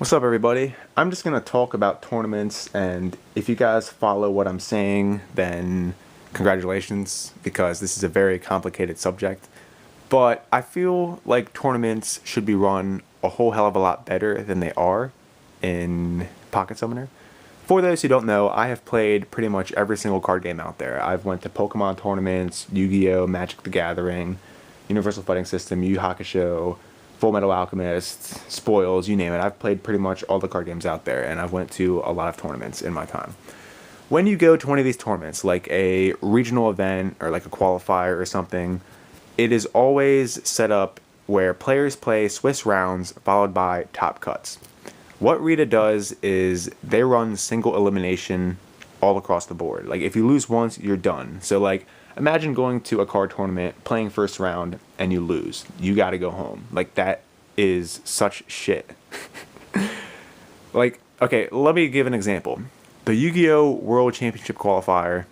What's up, everybody? I'm just going to talk about tournaments, and if you guys follow what I'm saying, then congratulations, because this is a very complicated subject. But I feel like tournaments should be run a whole hell of a lot better than they are in Pocket Summoner. For those who don't know, I have played pretty much every single card game out there. I've went to Pokemon tournaments, Yu-Gi-Oh!, Magic the Gathering, Universal Fighting System, Yu Yu Hakusho, Full Metal Alchemist, Spoils, you name it. I've played pretty much all the card games out there, and I've went to a lot of tournaments in my time. When you go to one of these tournaments, like a regional event or like a qualifier or something, it is always set up where players play Swiss rounds followed by top cuts. What Rita does is they run single elimination all across the board. Like, if you lose once, you're done. So, like, imagine going to a card tournament, playing first round, and you lose. You gotta go home. Like, that is such shit. Like, okay, let me give an example. The Yu-Gi-Oh! World Championship qualifier,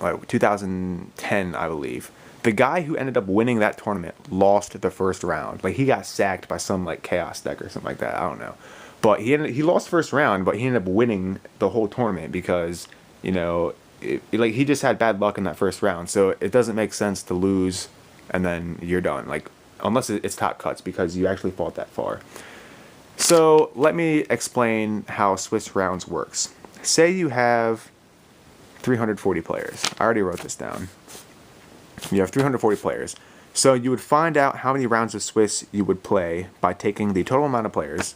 like 2010, I believe. The guy who ended up winning that tournament lost the first round. Like, he got sacked by some, like, chaos deck or something like that. I don't know. But he lost first round, but he ended up winning the whole tournament because, you know, like, he just had bad luck in that first round. So it doesn't make sense to lose and then you're done. Like, unless it's top cuts, because you actually fought that far. So let me explain how Swiss rounds works. Say you have 340 players. I already wrote this down. You have 340 players. So you would find out how many rounds of Swiss you would play by taking the total amount of players,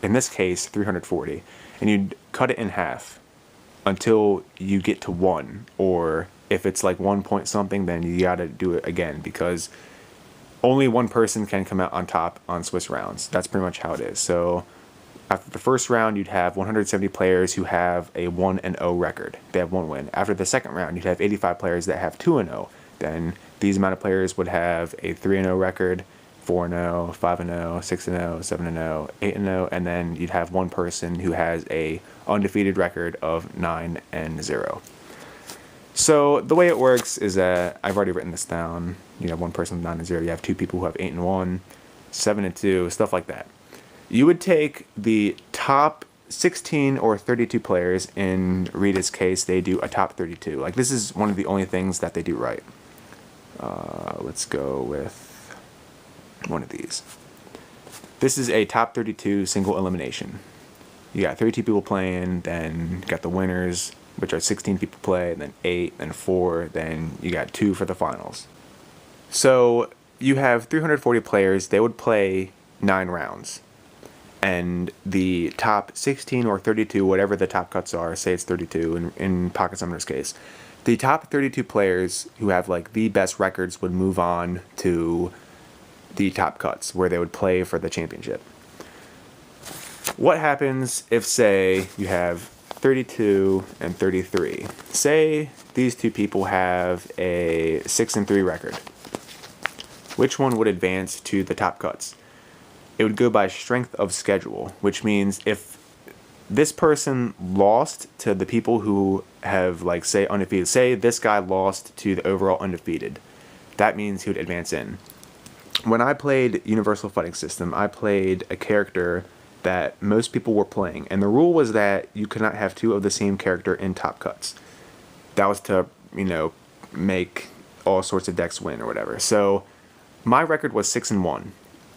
in this case 340, and you'd cut it in half until you get to 1, or if it's like 1 point something, then you gotta do it again, because only one person can come out on top on Swiss rounds. That's pretty much how it is. So after the first round, you'd have 170 players who have a 1-0 record. They have 1 win. After the second round, you'd have 85 players that have 2-0. Then these amount of players would have a 3-0 record, 4-0, 5-0, 6-0, 7-0, 8-0, and then you'd have one person who has a undefeated record of 9-0. So the way it works is that I've already written this down. You have one person with 9-0. You have two people who have 8-1, 7-2, stuff like that. You would take the top 16 or 32 players. In Rita's case, they do a top 32. Like, this is one of the only things that they do right. Let's go with one of these. This is a top 32 single elimination. You got 32 people playing, then you got the winners, which are 16 people play, then 8, then 4, then you got 2 for the finals. So you have 340 players. They would play 9 rounds. And the top 16 or 32, whatever the top cuts are, say it's 32 in Pocket Summoner's case, the top 32 players who have, like, the best records would move on to the top cuts, where they would play for the championship. What happens if, say, you have 32 and 33? Say these two people have a 6-3 record. Which one would advance to the top cuts? It would go by strength of schedule, which means if this person lost to the people who have, like, say, undefeated, say this guy lost to the overall undefeated, that means he would advance in. When I played Universal Fighting System, I played a character that most people were playing, and the rule was that you could not have 2 of the same character in top cuts. That was to, you know, make all sorts of decks win or whatever. So my record was 6-1,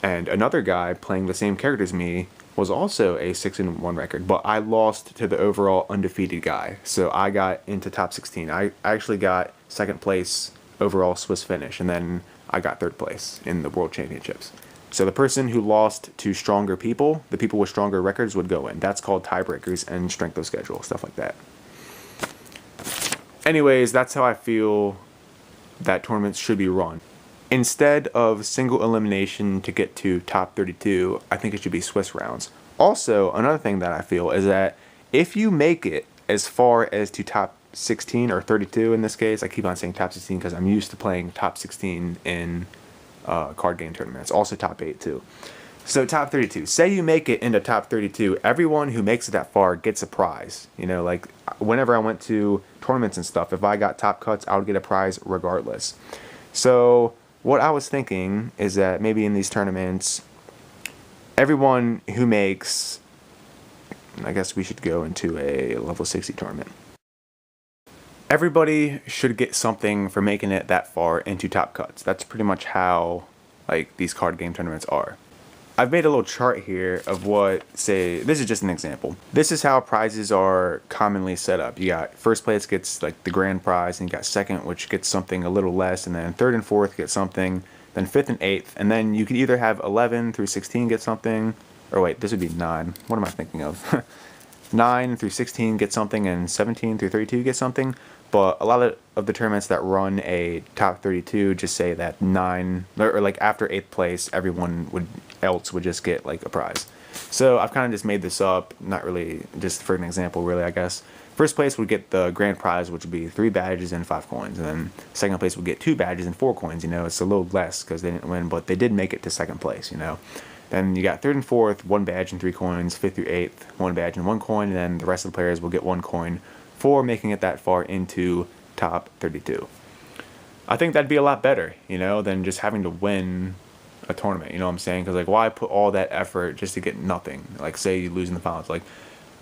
and another guy playing the same character as me was also a 6-1 record, but I lost to the overall undefeated guy. So I got into top 16. I actually got second place overall Swiss finish, and then I got third place in the World Championships. So the person who lost to stronger people, the people with stronger records, would go in. That's called tiebreakers and strength of schedule, stuff like that. Anyways, that's how I feel that tournaments should be run. Instead of single elimination to get to top 32, I think it should be Swiss rounds. Also, another thing that I feel is that if you make it as far as to top 16 or 32 in this case, I keep on saying top 16 because I'm used to playing top 16 in card game tournaments, also top 8 too. So top 32, say you make it into top 32, everyone who makes it that far gets a prize. You know, like, whenever I went to tournaments and stuff, if I got top cuts, I would get a prize regardless. So what I was thinking is that maybe in these tournaments, everyone who makes I guess we should go into a level 60 tournament. Everybody should get something for making it that far into Top Cuts. That's pretty much how like these card game tournaments are. I've made a little chart here of what, say, this is just an example. This is how prizes are commonly set up. You got first place gets like the grand prize, and you got second, which gets something a little less, and then third and fourth get something, then fifth and eighth, and then you could either have 11 through 16 get something, or wait, this would be 9. What am I thinking of? 9 through 16 get something, and 17 through 32 get something. But a lot of the tournaments that run a top 32 just say that 9, or like after 8th place, everyone else would just get like a prize. So I've kind of just made this up, not really, just for an example really, I guess. First place would get the grand prize, which would be 3 badges and 5 coins. And then second place would get 2 badges and 4 coins. You know, it's a little less because they didn't win, but they did make it to second place, you know. Then you got third and fourth, 1 badge and 3 coins. Fifth through 8th, 1 badge and 1 coin. And then the rest of the players will get 1 coin for making it that far into top 32. I think that'd be a lot better, you know, than just having to win a tournament, you know what I'm saying? Because, like, why put all that effort just to get nothing? Like, say you lose in the finals. Like,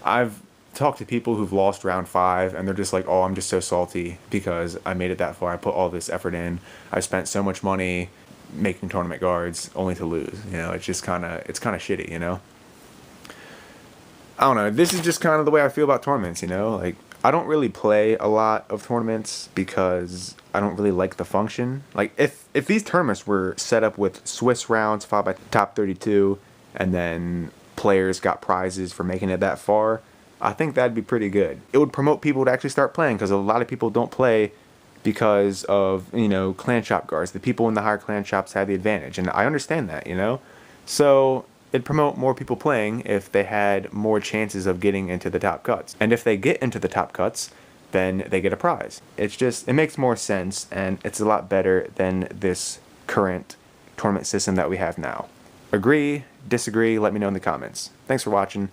I've talked to people who've lost round 5, and they're just like, oh, I'm just so salty because I made it that far. I put all this effort in. I spent so much money making tournament guards only to lose. You know, it's just kind of shitty, you know? I don't know. This is just kind of the way I feel about tournaments, you know? Like, I don't really play a lot of tournaments because I don't really like the function. Like, if these tournaments were set up with Swiss rounds followed by top 32, and then players got prizes for making it that far, I think that'd be pretty good. It would promote people to actually start playing, because a lot of people don't play because of, you know, clan shop guards. The people in the higher clan shops have the advantage, and I understand that, you know? So it'd promote more people playing if they had more chances of getting into the top cuts. And if they get into the top cuts, then they get a prize. It makes more sense, and it's a lot better than this current tournament system that we have now. Agree, disagree, let me know in the comments. Thanks for watching.